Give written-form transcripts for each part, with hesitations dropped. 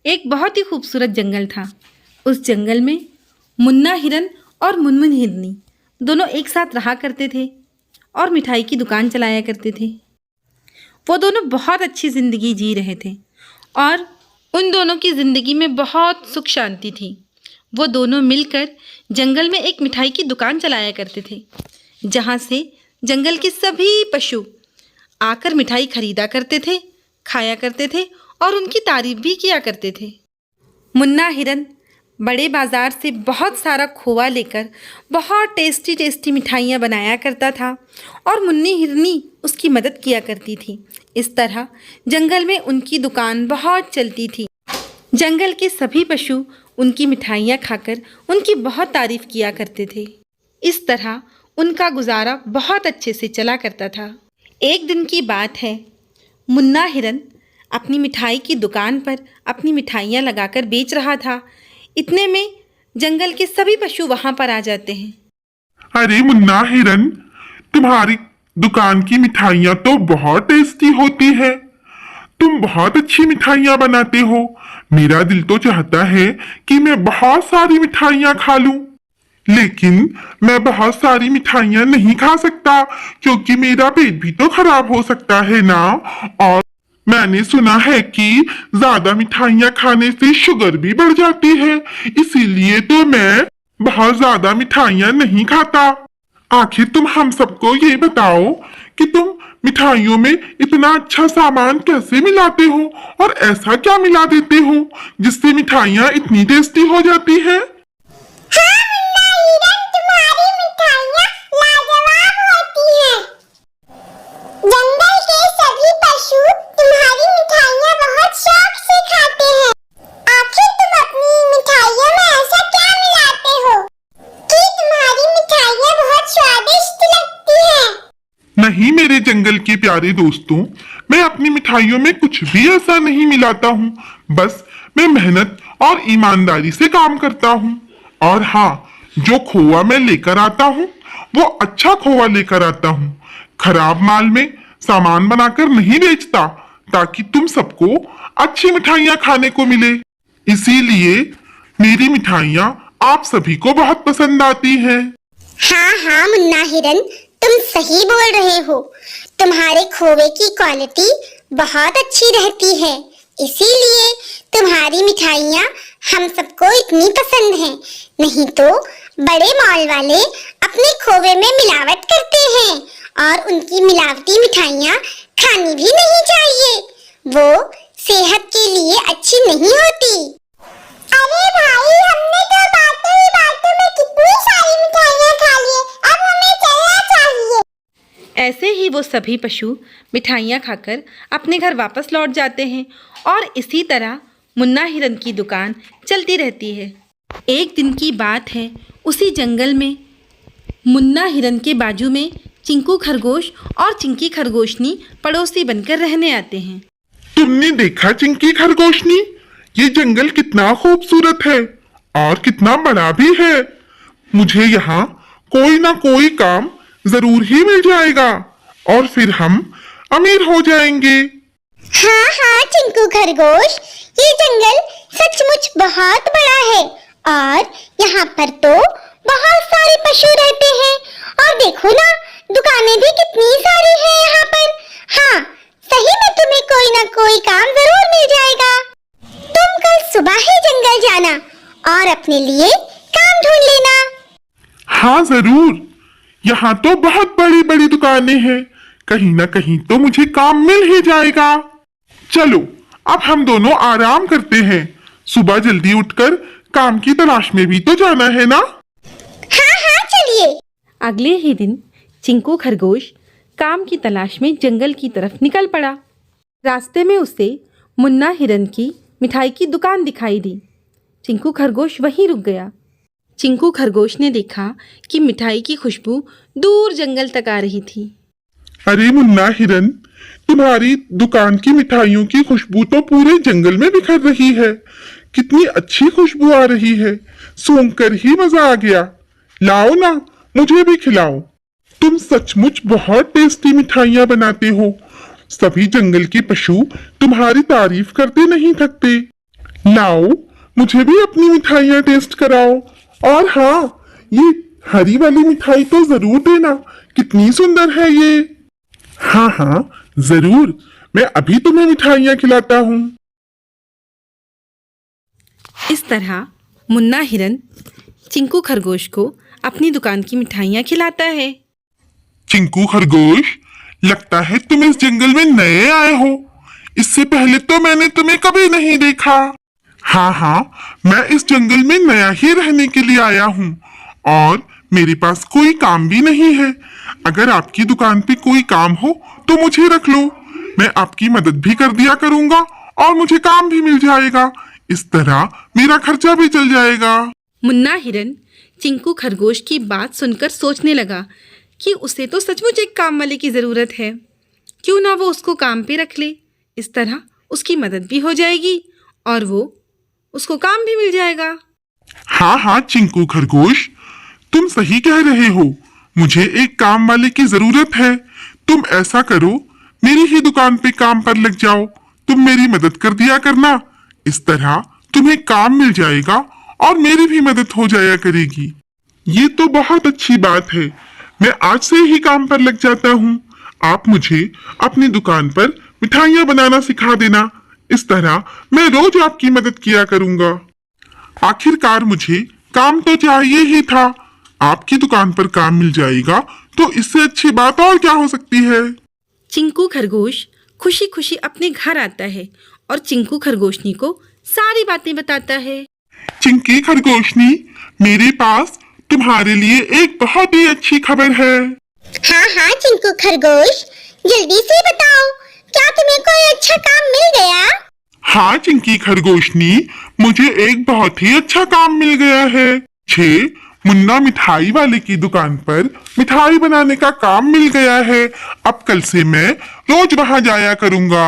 एक बहुत ही खूबसूरत जंगल था। उस जंगल में मुन्ना हिरन और मुनमुन हिरनी दोनों एक साथ रहा करते थे और मिठाई की दुकान चलाया करते थे। वो दोनों बहुत अच्छी ज़िंदगी जी रहे थे और उन दोनों की ज़िंदगी में बहुत सुख शांति थी। वो दोनों मिलकर जंगल में एक मिठाई की दुकान चलाया करते थे, जहाँ से जंगल के सभी पशु आकर मिठाई खरीदा करते थे, खाया करते थे और उनकी तारीफ भी किया करते थे। मुन्ना हिरन बड़े बाज़ार से बहुत सारा खोवा लेकर बहुत टेस्टी टेस्टी मिठाइयाँ बनाया करता था और मुन्नी हिरनी उसकी मदद किया करती थी। इस तरह जंगल में उनकी दुकान बहुत चलती थी। जंगल के सभी पशु उनकी मिठाइयाँ खाकर उनकी बहुत तारीफ किया करते थे। इस तरह उनका गुजारा बहुत अच्छे से चला करता था। एक दिन की बात है, मुन्ना हिरन अपनी मिठाई की दुकान पर अपनी मिठाइयाँ लगाकर बेच रहा था। इतने में जंगल के सभी पशु वहाँ पर आ जाते हैं। अरे मुन्ना हिरन, तुम्हारी दुकान की मिठाइयाँ तो बहुत टेस्टी होती है। तुम बहुत अच्छी मिठाइयाँ बनाते हो। मेरा दिल तो चाहता है कि मैं बहुत सारी मिठाइयाँ खा लूं, लेकिन मैं बहुत सारी मिठाइयाँ नहीं खा सकता क्योंकि मेरा पेट भी तो खराब हो सकता है ना। और मैंने सुना है कि ज्यादा मिठाइयाँ खाने से शुगर भी बढ़ जाती है, इसीलिए तो मैं बहुत ज्यादा मिठाइयाँ नहीं खाता। आखिर तुम हम सबको ये बताओ कि तुम मिठाइयों में इतना अच्छा सामान कैसे मिलाते हो और ऐसा क्या मिला देते हो जिससे मिठाइयाँ इतनी टेस्टी हो जाती हैं? हाँ मुन्ना हिरन, तुम्हारी मिठाइयाँ लाजवाब होती हैं। जंगल के सभी पशु तुम्हारी मिठाइयाँ बहुत शौक से खाते हैं। आखिर तुम अपनी मिठाइयों में ऐसा क्या मिलाते हो कि तुम्हारी मिठाइयाँ बहुत स्वादिष्ट लगती हैं? नहीं मेरे जंगल के प्यारे दोस्तों, मैं अपनी मिठाइयों में कुछ भी ऐसा नहीं मिलाता हूँ। बस मैं मेहनत और ईमानदारी से काम करता हूँ। और हाँ, जो खोआ मैं लेकर आता हूँ वो अच्छा खोआ लेकर आता हूँ। खराब माल में सामान बनाकर नहीं बेचता, ताकि तुम सबको अच्छी मिठाइयाँ खाने को मिले। इसीलिए मेरी मिठाइयाँ आप सभी को बहुत पसंद आती हैं। हाँ हाँ मुन्ना हिरन, तुम सही बोल रहे हो। तुम्हारे खोवे की क्वालिटी बहुत अच्छी रहती है, इसीलिए तुम्हारी मिठाइयाँ हम सबको इतनी पसंद हैं। नहीं तो बड़े मॉल वाले अपने खोवे में मिलावट करते हैं और उनकी मिलावटी मिठाइयाँ खानी भी नहीं चाहिए। वो सेहत के लिए अच्छी नहीं होती। अरे भाई, हमने तो बातों ही बातों में कितनी सारी मिठाइयाँ खा ली, अब हमें चलना चाहिए। ऐसे ही वो सभी पशु मिठाइयाँ खाकर अपने घर वापस लौट जाते हैं और इसी तरह मुन्ना हिरन की दुकान चलती रहती है। एक दिन की बात है, उसी जंगल में मुन्ना हिरन के बाजू में चिंकू खरगोश और चिंकी खरगोशनी पड़ोसी बनकर रहने आते हैं। तुमने देखा चिंकी खरगोशनी, ये जंगल कितना खूबसूरत है और कितना बड़ा भी है। मुझे यहाँ कोई ना कोई काम जरूर ही मिल जाएगा और फिर हम अमीर हो जाएंगे। हाँ हाँ चिंकू खरगोश, ये जंगल सचमुच बहुत बड़ा है और यहाँ पर तो बहुत सारे पशु रहते हैं। और देखो ना, दुकानें भी कितनी सारी हैं यहाँ पर। हाँ, सही में तुम्हें कोई ना कोई काम जरूर मिल जाएगा। तुम कल सुबह ही जंगल जाना और अपने लिए काम ढूंढ लेना। हाँ जरूर, यहाँ तो बहुत बड़ी बड़ी दुकानें हैं, कहीं ना कहीं तो मुझे काम मिल ही जाएगा। चलो अब हम दोनों आराम करते हैं, सुबह जल्दी उठकर काम की तलाश में भी तो जाना है ना। हाँ हाँ चलिए। अगले ही दिन चिंकू खरगोश काम की तलाश में जंगल की तरफ निकल पड़ा। रास्ते में उसे मुन्ना हिरन की मिठाई की दुकान दिखाई दी। चिंकू खरगोश वहीं रुक गया। चिंकू खरगोश ने देखा कि मिठाई की खुशबू दूर जंगल तक आ रही थी। अरे मुन्ना हिरन, तुम्हारी दुकान की मिठाइयों की खुशबू तो पूरे जंगल में बिखर रही है। कितनी अच्छी खुशबू आ रही है, सूंघकर ही मजा आ गया। लाओ ना, मुझे भी खिलाओ। तुम सचमुच बहुत टेस्टी मिठाइयाँ बनाते हो। सभी जंगल के पशु तुम्हारी तारीफ करते नहीं थकते। लाओ, मुझे भी अपनी मिठाइयाँ टेस्ट कराओ। और हाँ, ये हरी वाली मिठाई तो जरूर देना, कितनी सुंदर है ये। हाँ हाँ जरूर, मैं अभी तुम्हें मिठाइयाँ खिलाता हूँ। इस तरह मुन्ना हिरन चिंकू खरगोश को अपनी दुकान की मिठाइयाँ खिलाता है। चिंकू खरगोश, लगता है तुम इस जंगल में नए आए हो। इससे पहले तो मैंने तुम्हें कभी नहीं देखा। हाँ हाँ, मैं इस जंगल में नया ही रहने के लिए आया हूँ और मेरे पास कोई काम भी नहीं है। अगर आपकी दुकान पे कोई काम हो तो मुझे रख लो, मैं आपकी मदद भी कर दिया करूँगा और मुझे काम भी मिल जाएगा। इस तरह मेरा खर्चा भी चल जाएगा। मुन्ना हिरन चिंकू खरगोश की बात सुनकर सोचने लगा कि उसे तो सचमुच एक काम वाले की ज़रूरत है। क्यों ना वो उसको काम पे रख ले, इस तरह उसकी मदद भी हो जाएगी और वो उसको काम भी मिल जाएगा। हाँ हाँ चिंकू खरगोश, तुम सही कह रहे हो, मुझे एक काम वाले की जरूरत है। तुम ऐसा करो, मेरी ही दुकान पे काम पर लग जाओ, तुम मेरी मदद कर दिया करना। इस तरह तुम्हें काम मिल जाएगा और मेरी भी मदद हो जाया करेगी। ये तो बहुत अच्छी बात है, मैं आज से ही काम पर लग जाता हूँ। आप मुझे अपनी दुकान पर मिठाइयाँ बनाना सिखा देना, इस तरह मैं रोज आपकी मदद किया करूँगा। आखिरकार मुझे काम तो चाहिए ही था, आपकी दुकान पर काम मिल जाएगा तो इससे अच्छी बात और क्या हो सकती है। चिंकू खरगोश खुशी खुशी अपने घर आता है और चिंकू खरगोशनी को सारी बातें बताता है। चिंकी खरगोशनी, मेरे पास तुम्हारे लिए एक बहुत ही अच्छी खबर है। हाँ हाँ चिंकू खरगोश, जल्दी से बताओ, क्या तुम्हें कोई अच्छा काम मिल गया? हाँ चिंकी खरगोशनी, मुझे एक बहुत ही अच्छा काम मिल गया है। मुन्ना मिठाई वाले की दुकान पर मिठाई बनाने का काम मिल गया है। अब कल से मैं रोज वहाँ जाया करूँगा।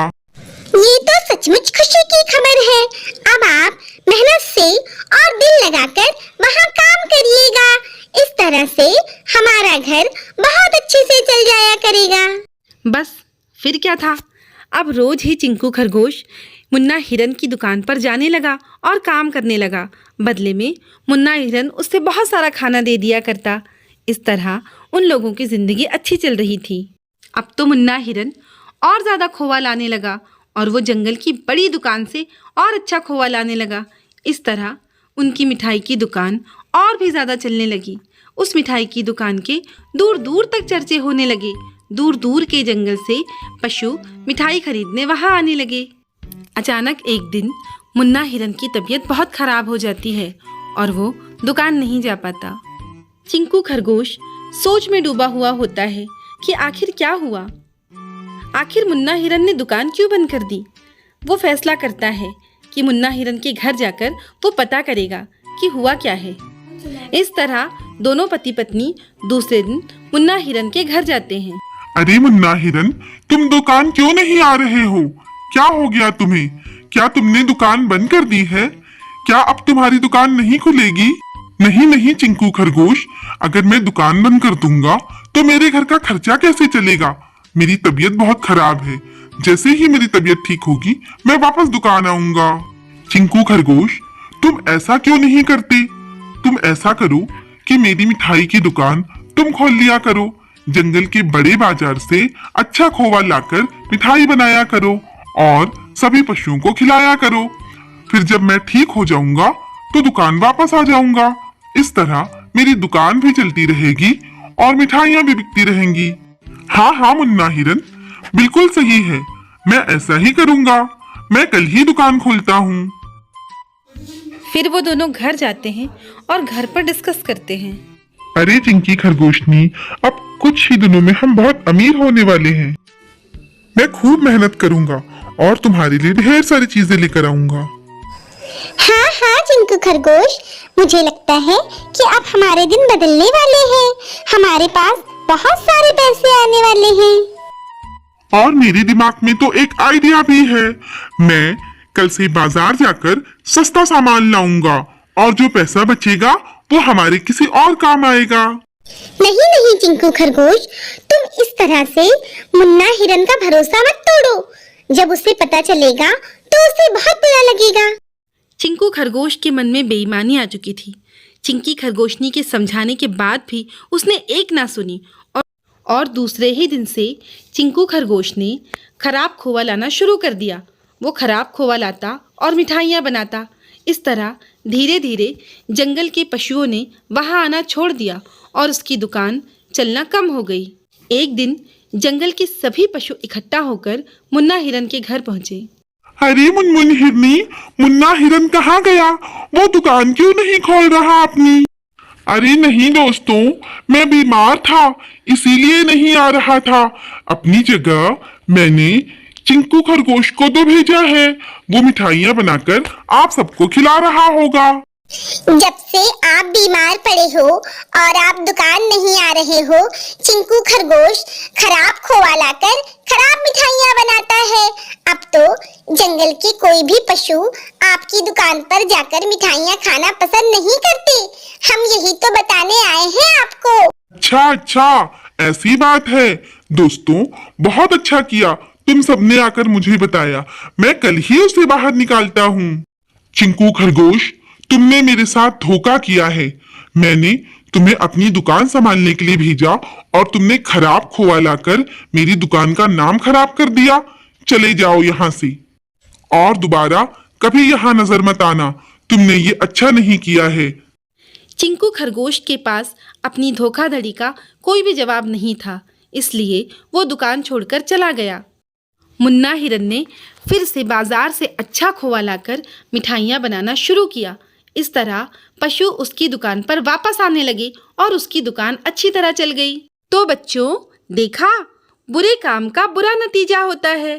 ये तो सचमुच खुशी की खबर है। अब आप मेहनत से और दिल लगाकर वहाँ काम करिएगा, इस तरह से हमारा घर बहुत अच्छे से चल जाया करेगा। बस फिर क्या था, अब रोज ही चिंकू खरगोश मुन्ना हिरन की दुकान पर जाने लगा और काम करने लगा। बदले में मुन्ना हिरन उससे बहुत सारा खाना दे दिया करता। इस तरह उन लोगों की जिंदगी अच्छी चल रही थी। अब तो मुन्ना हिरन और ज़्यादा खोवा लाने लगा और वो जंगल की बड़ी दुकान से और अच्छा खोवा लाने लगा। इस तरह उनकी मिठाई की दुकान और भी ज़्यादा चलने लगी। उस मिठाई की दुकान के दूर दूर तक चर्चे होने लगे। दूर दूर के जंगल से पशु मिठाई खरीदने वहाँ आने लगे। अचानक एक दिन मुन्ना हिरन की तबीयत बहुत खराब हो जाती है और वो दुकान नहीं जा पाता। चिंकू खरगोश सोच में डूबा हुआ होता है कि आखिर क्या हुआ, आखिर मुन्ना हिरन ने दुकान क्यों बंद कर दी। वो फैसला करता है कि मुन्ना हिरन के घर जाकर वो पता करेगा कि हुआ क्या है। इस तरह दोनों पति पत्नी दूसरे दिन मुन्ना हिरन के घर जाते हैं। अरे मुन्ना हिरन, तुम दुकान क्यों नहीं आ रहे हो? क्या हो गया तुम्हें? क्या तुमने दुकान बंद कर दी है? क्या अब तुम्हारी दुकान नहीं खुलेगी? नहीं नहीं चिंकू खरगोश, अगर मैं दुकान बंद कर दूंगा तो मेरे घर का खर्चा कैसे चलेगा? मेरी तबीयत बहुत खराब है, जैसे ही मेरी तबीयत ठीक होगी मैं वापस दुकान आऊंगा। चिंकू खरगोश, तुम ऐसा क्यों नहीं करते? तुम ऐसा करो कि मेरी मिठाई की दुकान तुम खोल लिया करो। जंगल के बड़े बाजार से अच्छा खोवा लाकर मिठाई बनाया करो और सभी पशुओं को खिलाया करो। फिर जब मैं ठीक हो जाऊंगा तो दुकान वापस आ जाऊंगा। इस तरह मेरी दुकान भी चलती रहेगी और मिठाइयाँ भी बिकती रहेंगी। हाँ हाँ मुन्ना हिरन, बिल्कुल सही है, मैं ऐसा ही करूंगा। मैं कल ही दुकान खोलता हूँ। फिर वो दोनों घर जाते हैं और घर पर डिस्कस करते हैं। अरे चिंकी खरगोशनी, अब कुछ ही दिनों में हम बहुत अमीर होने वाले हैं। मैं खूब मेहनत करूंगा और तुम्हारे लिए ढेर सारी चीजें लेकर आऊंगा। हाँ हाँ चिंकू खरगोश, मुझे लगता है कि अब हमारे दिन बदलने वाले हैं। हमारे पास बहुत सारे पैसे आने वाले हैं। और मेरे दिमाग में तो एक आइडिया भी है। मैं कल से बाजार जाकर सस्ता सामान लाऊंगा और जो पैसा बचेगा वो हमारे किसी और काम आएगा। नहीं नहीं चिंकू खरगोश, तुम इस तरह से मुन्ना हिरन का भरोसा मत तोड़ो। जब उसे पता चलेगा तो उसे बहुत बुरा लगेगा। चिंकू खरगोश के मन में बेईमानी आ चुकी थी। चिंकी खरगोशनी के समझाने के बाद भी उसने एक ना सुनी और दूसरे ही दिन से चिंकू खरगोश ने खराब खोवा लाना शुरू कर दिया। वो खराब खोवा लाता और मिठाइयाँ बनाता। इस तरह धीरे धीरे जंगल के पशुओं ने वहाँ आना छोड़ दिया और उसकी दुकान चलना कम हो गई। एक दिन जंगल के सभी पशु इकट्ठा होकर मुन्ना हिरन के घर पहुंचे। अरे मुनमुन हिरनी, मुन्ना हिरन कहाँ गया? वो दुकान क्यों नहीं खोल रहा अपनी? अरे नहीं दोस्तों, मैं बीमार था इसीलिए नहीं आ रहा था। अपनी जगह मैंने चिंकू खरगोश को तो भेजा है, वो मिठाइयाँ बनाकर आप सबको खिला रहा होगा। जब से आप बीमार पड़े हो और आप दुकान नहीं आ रहे हो, चिंकू खरगोश खराब खोवा लाकर खराब मिठाइयाँ बनाता है। अब तो जंगल के कोई भी पशु आपकी दुकान पर जाकर मिठाइयाँ खाना पसंद नहीं करते। हम यही तो बताने आए हैं आपको। अच्छा, ऐसी बात है। दोस्तों, बहुत अच्छा किया तुम सबने आकर मुझे बताया। मैं कल ही उसे बाहर निकालता हूँ। चिंकू खरगोश, तुमने मेरे साथ धोखा किया है। मैंने तुम्हें अपनी दुकान संभालने के लिए भेजा और तुमने खराब खोवा लाकर मेरी दुकान का नाम खराब कर दिया। चले जाओ यहाँ से और दोबारा कभी यहाँ नजर मत आना। तुमने ये अच्छा नहीं किया है। चिंकू खरगोश के पास अपनी धोखाधड़ी का कोई भी जवाब नहीं था, इसलिए वो दुकान छोड़कर चला गया। मुन्ना हिरन ने फिर से बाजार से अच्छा खोवा लाकर मिठाइयाँ बनाना शुरू किया। इस तरह पशु उसकी दुकान पर वापस आने लगे और उसकी दुकान अच्छी तरह चल गई। तो बच्चों, देखा, बुरे काम का बुरा नतीजा होता है।